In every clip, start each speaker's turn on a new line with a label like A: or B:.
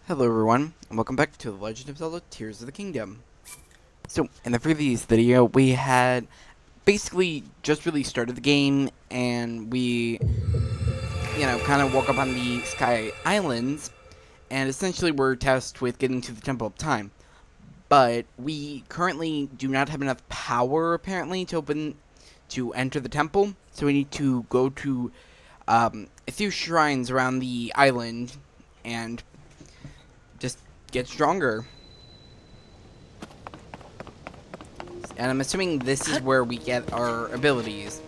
A: Hello everyone, and welcome back to The Legend of Zelda Tears of the Kingdom. So, in the previous video, we had basically just really started the game, and we, kind of woke up on the Sky Islands, and essentially we're tasked with getting to the Temple of Time. But we currently do not have enough power, apparently, to enter the temple, so we need to go to a few shrines around the island, and just get stronger. And I'm assuming this is where we get our abilities.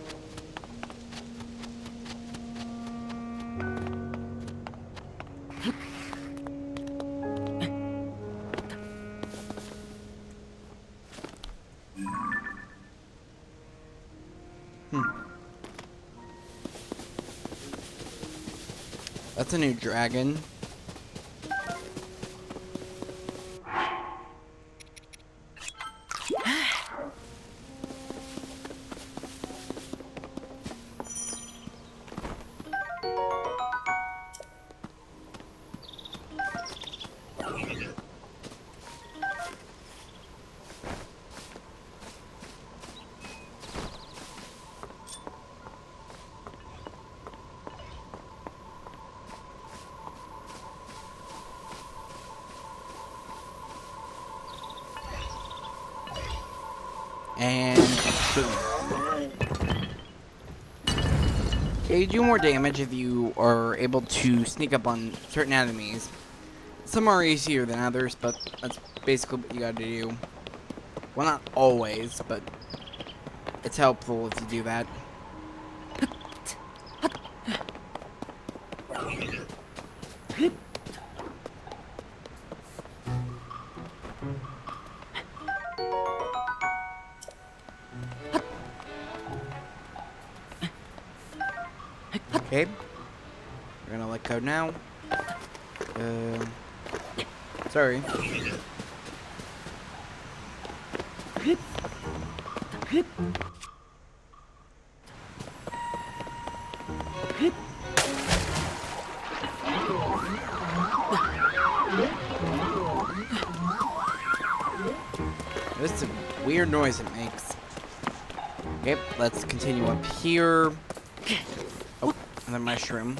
A: That's a new dragon. And boom. Okay, you do more damage if you are able to sneak up on certain enemies. Some are easier than others, but that's basically what you gotta do. Well, not always, but it's helpful if you do that. Okay, we're gonna let go now. Sorry. This is a weird noise it makes. Okay, let's continue up here. Oh, another mushroom.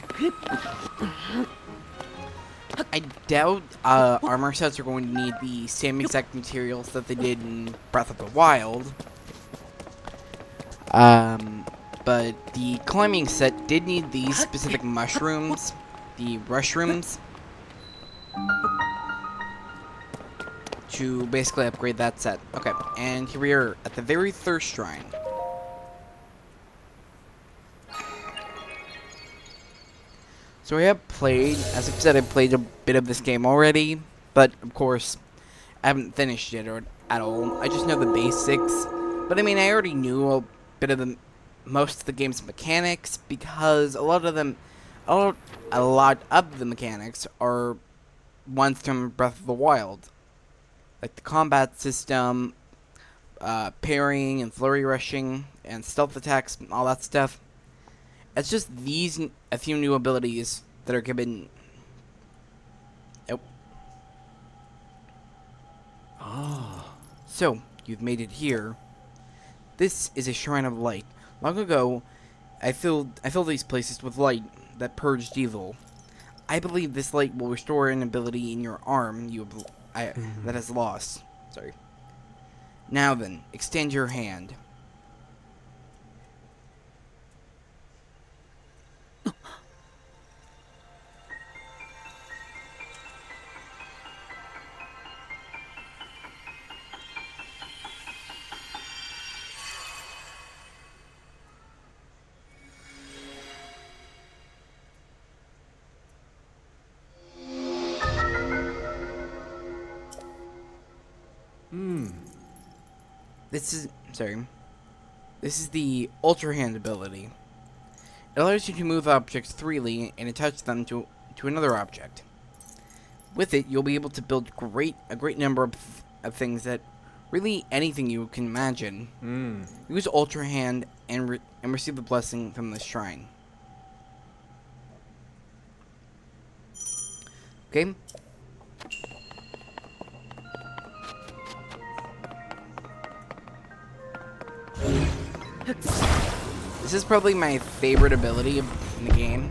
A: I doubt armor sets are going to need the same exact materials that they did in Breath of the Wild. But the climbing set did need these specific mushrooms, the rushrooms, to basically upgrade that set. Okay, and here we are at the very first shrine. So I have played, as I've said, I've played a bit of this game already, but of course, I haven't finished it at all. I just know the basics, but I mean, I already knew a bit of most of the game's mechanics, because a lot of the mechanics are ones from Breath of the Wild, like the combat system, parrying and flurry rushing, and stealth attacks, and all that stuff. It's just a few new abilities that are given. Oh. So, you've made it here. This is a shrine of light. Long ago, I filled these places with light that purged evil. I believe this light will restore an ability in your arm that has lost. Sorry. Now then, extend your hand. This is the Ultra Hand ability. It allows you to move objects freely and attach them to another object. With it, you'll be able to build a great number of things that really anything you can imagine. Use Ultra Hand and receive the blessing from the shrine. Okay. This is probably my favorite ability in the game.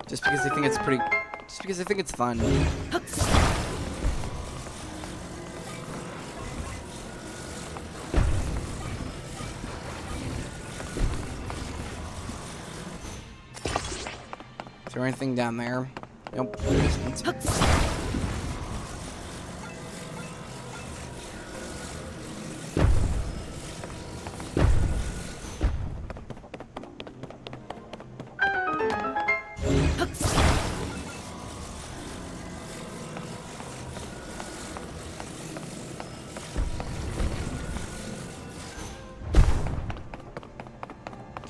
A: Just because I think it's pretty... Just because I think it's fun. Is there anything down there? Nope, there isn't.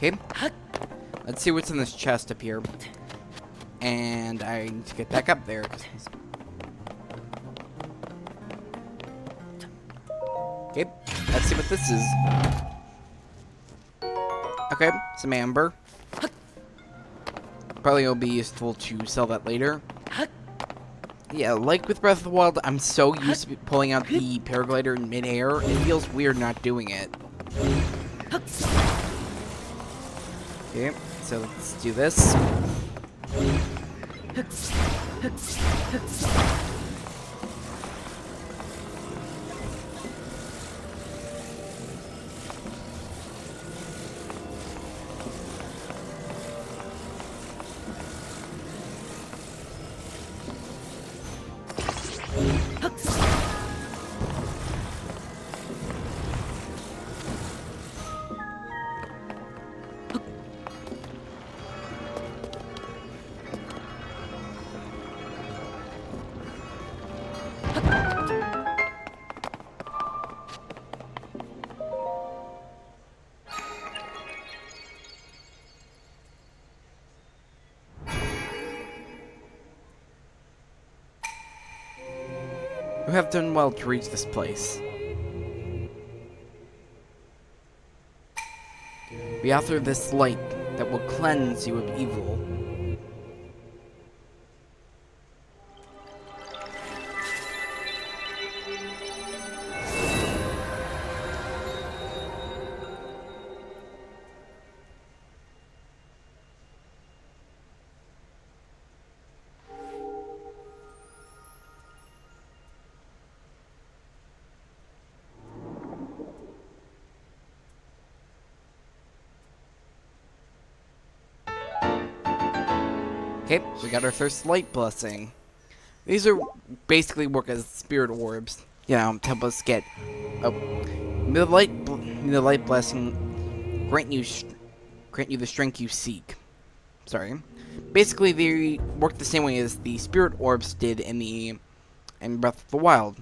A: Okay, let's see what's in this chest up here. And I need to get back up there. Okay, let's see what this is. Okay, some amber. Probably will be useful to sell that later. Yeah, like with Breath of the Wild, I'm so used to pulling out the paraglider in midair, it feels weird not doing it. Okay, so let's do this. You have done well to reach this place. We offer this light that will cleanse you of evil. Okay, we got our first light blessing. These are basically work as spirit orbs, you know, to help us get. Oh, the light blessing grant you the strength you seek. Sorry. Basically, they work the same way as the spirit orbs did in Breath of the Wild.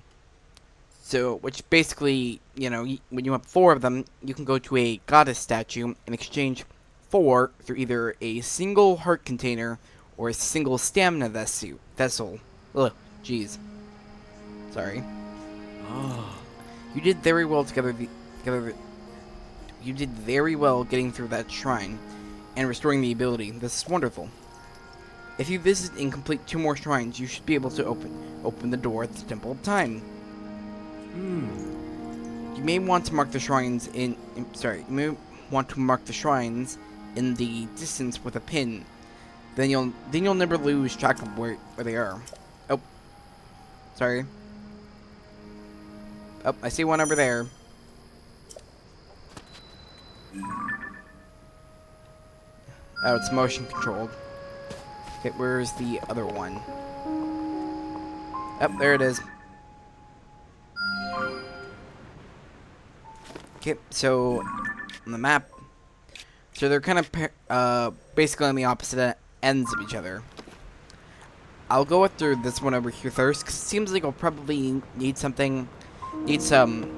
A: So, which basically, you know, when you have 4 of them, you can go to a goddess statue and exchange 4 through either a single heart container or a single stamina vessel. Ugh, jeez. Sorry. Oh. You did very well you did very well getting through that shrine and restoring the ability. This is wonderful. If you visit and complete 2 more shrines, you should be able to open the door at the Temple of Time. You may want to mark the shrines you may want to mark the shrines in the distance with a pin. Then you'll never lose track of where they are. Oh. Sorry. Oh, I see one over there. Oh, it's motion controlled. Okay, where's the other one? Oh, there it is. Okay, so on the map, so they're kind of basically on the opposite ends of each other. I'll go through this one over here first, because it seems like I'll probably need some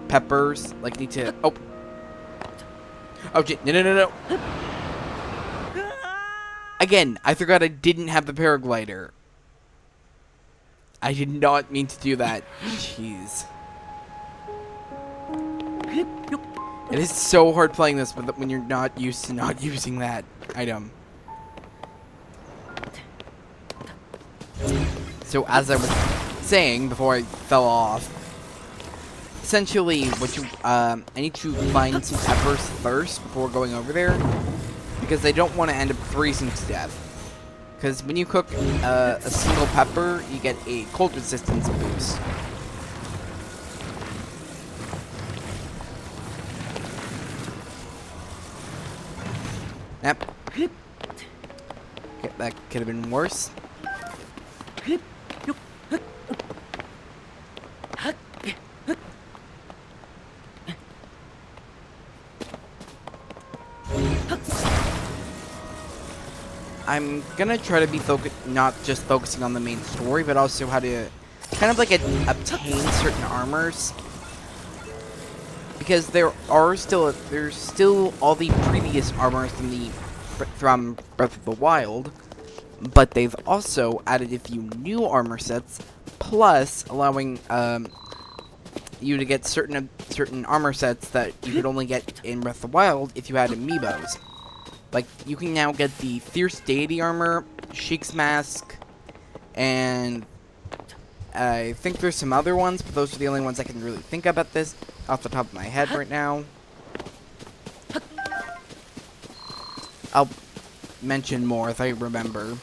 A: peppers, like need to, oh, no. Again, I forgot I didn't have the paraglider. I did not mean to do that. Jeez. It is so hard playing this when you're not used to not using that item. So as I was saying before I fell off, essentially, what you I need to find some peppers first before going over there, because I don't want to end up freezing to death. Because when you cook a single pepper, you get a cold resistance boost. Yep. Okay, that could have been worse. I'm gonna try to be not just focusing on the main story, but also how to kind of like obtain certain armors. Because there's still all the previous armors from Breath of the Wild, but they've also added a few new armor sets, plus allowing you to get certain armor sets that you could only get in Breath of the Wild if you had amiibos. Like, you can now get the Fierce Deity armor, Sheik's Mask, and I think there's some other ones, but those are the only ones I can really think of at this off the top of my head right now. I'll mention more if I remember.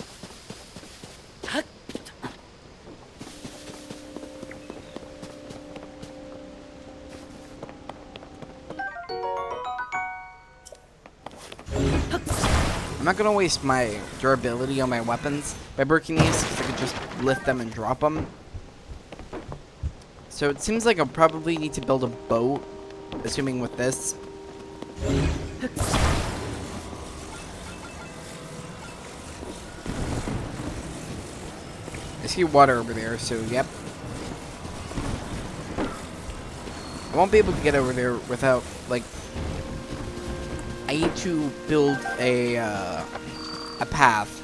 A: I'm not gonna waste my durability on my weapons by breaking these, because I could just lift them and drop them. So it seems like I'll probably need to build a boat, assuming with this. I see water over there, so yep. I won't be able to get over there without, like, I need to build a path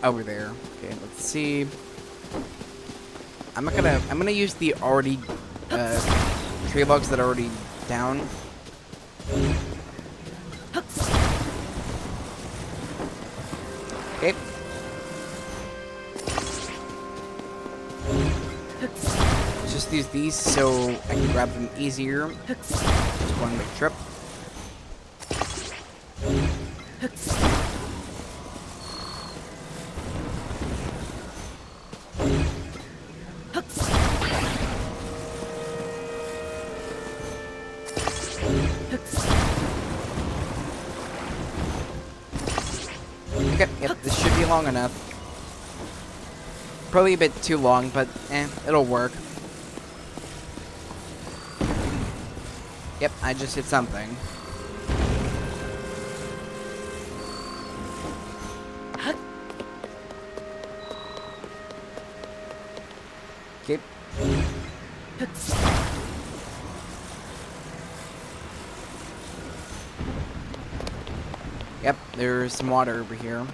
A: over there. Okay, let's see. I'm gonna use the already tree logs that are already down. Okay. Just use these so I can grab them easier. Just one big trip. Okay, yep, this should be long enough. Probably a bit too long, but it'll work. Yep, I just hit something. Okay. Yep, there's some water over here.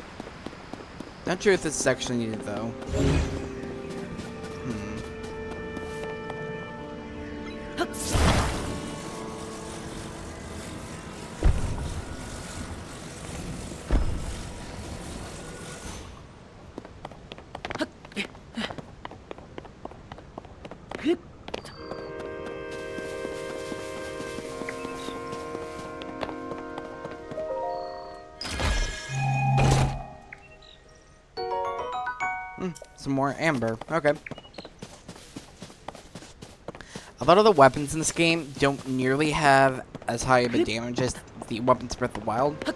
A: Not sure if this is actually needed, though. Some more amber. Okay. A lot of the weapons in this game don't nearly have as high of a damage as the weapons in Breath of the Wild,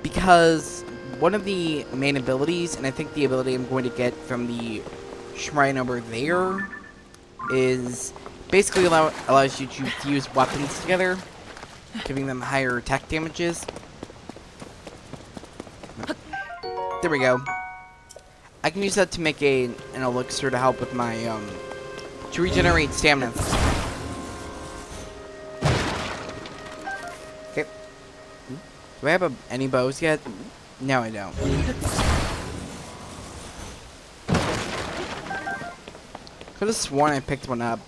A: because one of the main abilities, and I think the ability I'm going to get from the shrine over there, is basically allows you to fuse weapons together, giving them higher attack damages. There we go. I can use that to make an elixir to help with my, to regenerate stamina. Okay. Do I have any bows yet? No, I don't. Could have sworn I picked one up.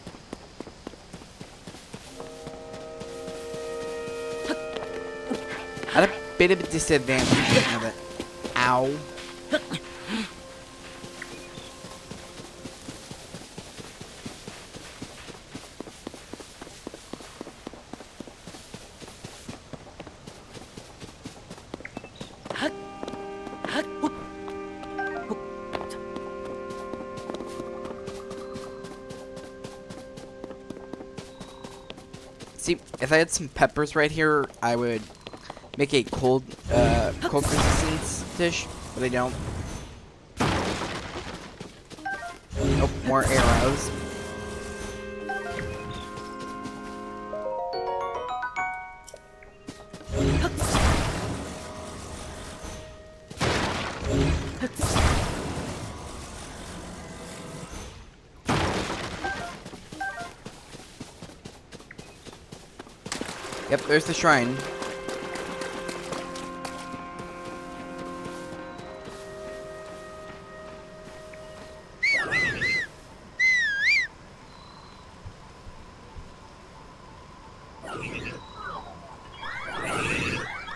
A: At a bit of a disadvantage of it. Ow. See, if I had some peppers right here, I would make a cold resistance dish, but I don't. Oh, more arrows. Yep, there's the shrine.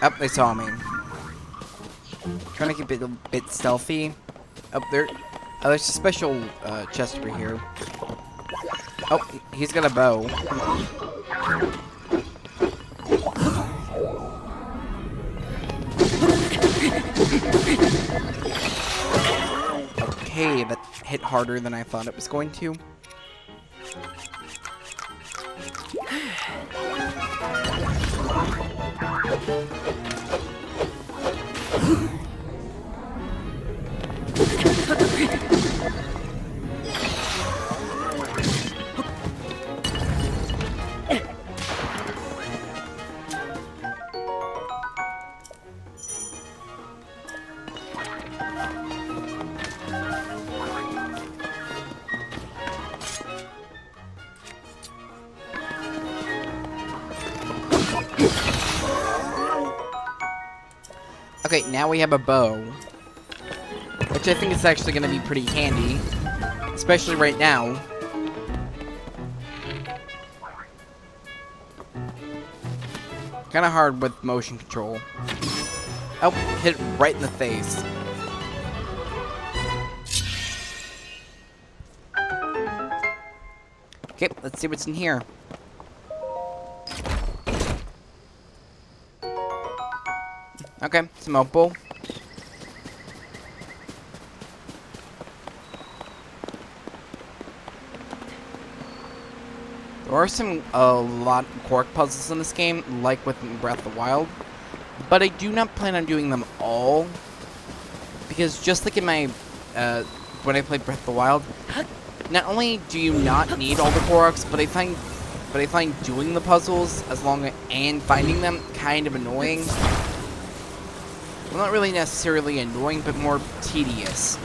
A: Oh, they saw me. Trying to keep it a bit stealthy. Up there. Oh, there's a special chest over here. Oh, he's got a bow. Okay, that hit harder than I thought it was going to. Okay, now we have a bow, which I think is actually going to be pretty handy, especially right now. Kind of hard with motion control. Oh, hit it right in the face. Okay, let's see what's in here. Okay, some opal. There are a lot of quirk puzzles in this game, like with Breath of the Wild, but I do not plan on doing them all, because just like in my, when I played Breath of the Wild, not only do you not need all the quirks, but I find doing the puzzles and finding them kind of annoying. Well, not really necessarily annoying, but more tedious.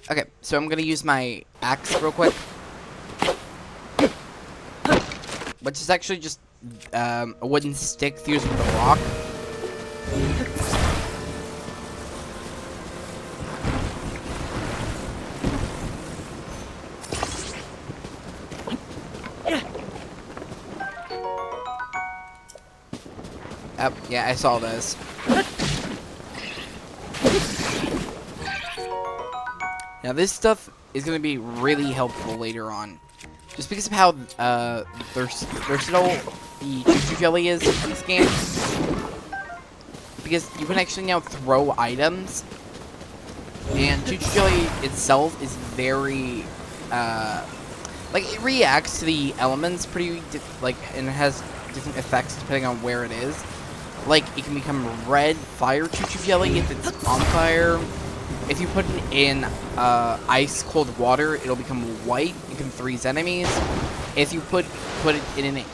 A: Okay, so I'm gonna use my axe real quick. Which is actually just a wooden stick fused with a rock. Yeah, I saw this. Now this stuff is going to be really helpful later on. Just because of how versatile the Choo-Choo Jelly is in this game. Because you can actually now throw items. And Choo-Choo Jelly itself is very, like, it reacts to the elements pretty, and it has different effects depending on where it is. Like, it can become red fire Choo-Choo Jelly if it's on fire. If you put it in ice cold water, it'll become white. It can freeze enemies. If you put it in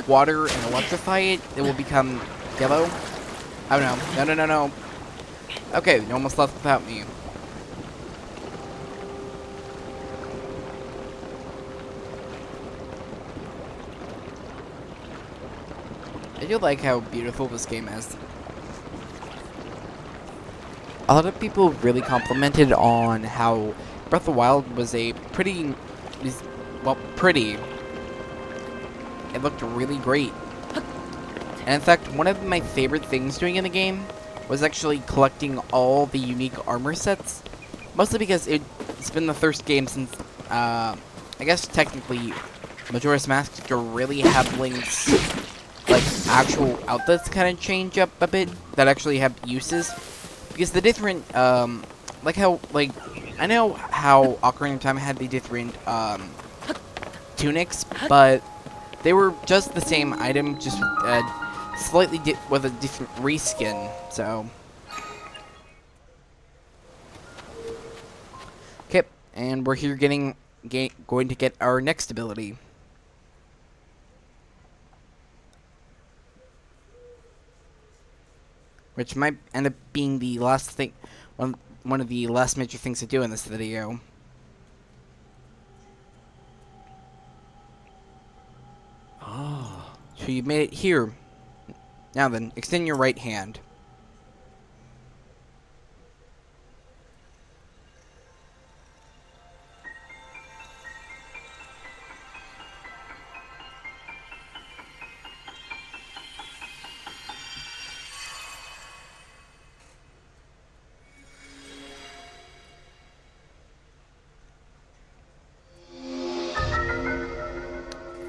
A: water and electrify it, it will become yellow. Oh no. No. Okay, you almost left without me. I do like how beautiful this game is. A lot of people really complimented on how Breath of the Wild was pretty. It looked really great. And in fact, one of my favorite things doing in the game was actually collecting all the unique armor sets. Mostly because it's been the first game since, I guess technically, Majora's Mask to really have Link's, like, actual outfits kind of change up a bit, that actually have uses. Because the different, I know how Ocarina of Time had the different, tunics, but they were just the same item, just slightly with a different reskin. So, okay, and we're here going to get our next ability, which might end up being the last thing, one of the last major things to do in this video.
B: Ah.
A: So you made it here. Now then, extend your right hand.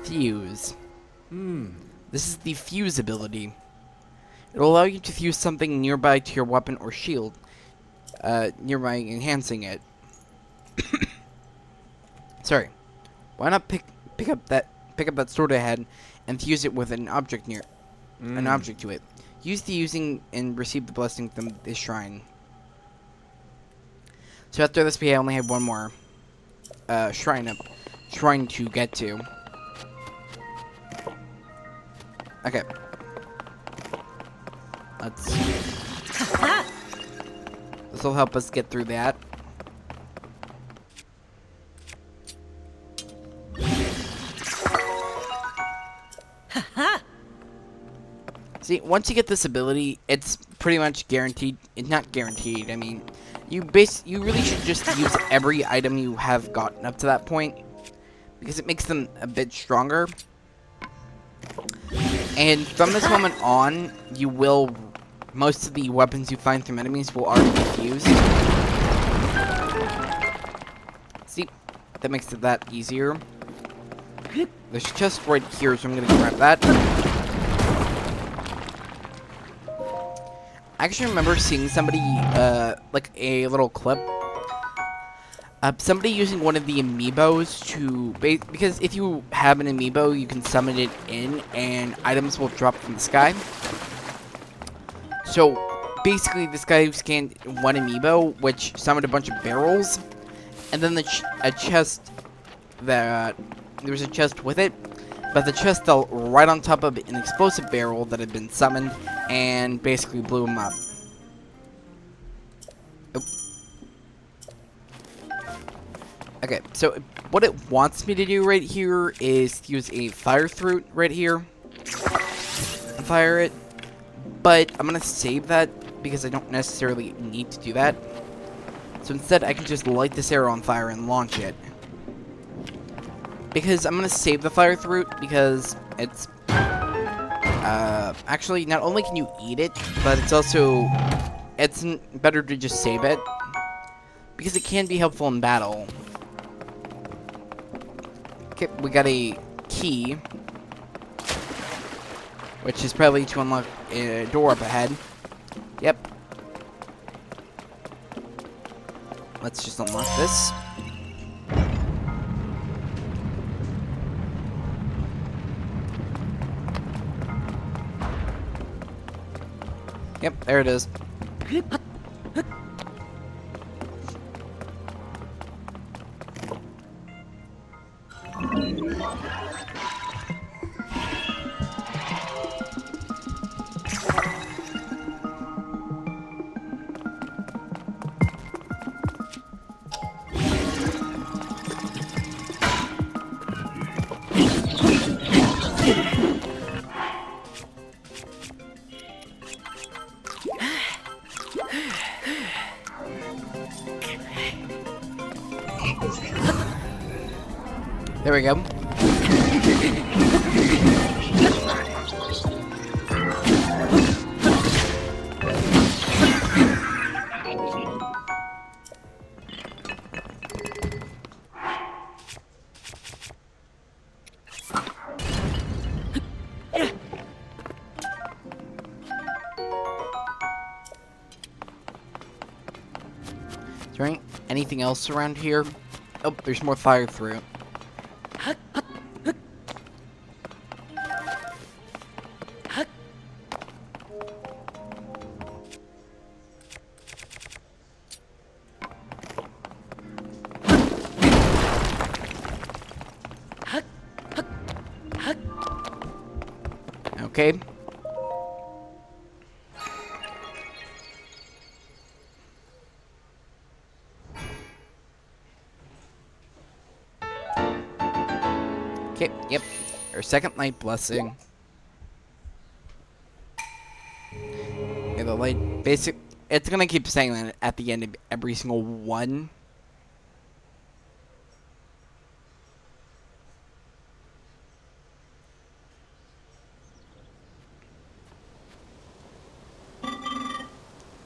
A: Fuse. This is the fuse ability. It will allow you to fuse something nearby to your weapon or shield, nearby enhancing it. Sorry. Why not pick up that sword ahead and fuse it with an object to it. Use the using and receive the blessing from this shrine. So after this, we only have one more shrine to get to. Okay. This will help us get through that. See, once you get this ability, it's pretty much guaranteed. It's not guaranteed. I mean, you really should just use every item you have gotten up to that point, because it makes them a bit stronger. And from this moment on, most of the weapons you find from enemies will already be fused. See, that makes it that easier. There's a chest right here, so I'm gonna grab that. I actually remember seeing somebody, like a little clip. Somebody using one of the amiibos because if you have an amiibo, you can summon it in, and items will drop from the sky. So, basically, this guy scanned one amiibo, which summoned a bunch of barrels, and then a chest that there was a chest with it, but the chest fell right on top of an explosive barrel that had been summoned, and basically blew him up. Okay, so what it wants me to do right here is use a fire throat right here and fire it, but I'm gonna save that because I don't necessarily need to do that. So instead, I can just light this arrow on fire and launch it. Because I'm gonna save the fire throat because it's actually not only can you eat it, but it's better to just save it because it can be helpful in battle. Okay, we got a key, which is probably to unlock a door up ahead. Yep. Let's just unlock this. Yep, there it is. There we go. Is there anything else around here? Oh, there's more fire through. okay? Okay, yep. Our second light blessing. Yeah, the light basic. It's gonna keep saying that at the end of every single one.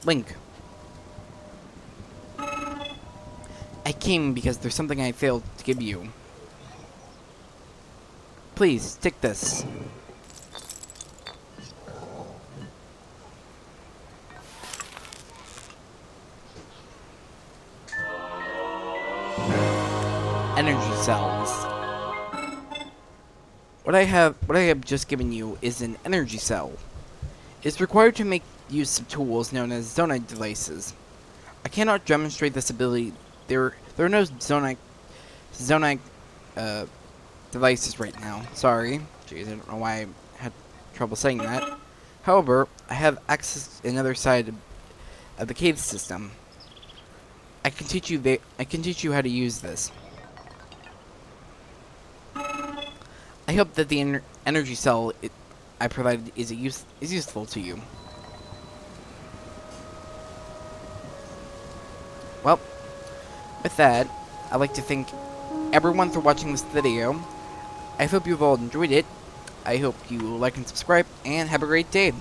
A: Link. I came because there's something I failed to give you. Please, take this. Energy cells. What I have just given you is an energy cell. It's required to make use of tools known as zonite devices. I cannot demonstrate this ability. There are no zonite uh, devices right now. Sorry. Jeez, I don't know why I had trouble saying that. However, I have access to another side of the cave system. I can teach you how to use this. I hope that the energy cell I provided is useful to you. Well, with that, I'd like to thank everyone for watching this video. I hope you've all enjoyed it. I hope you like and subscribe, and have a great day.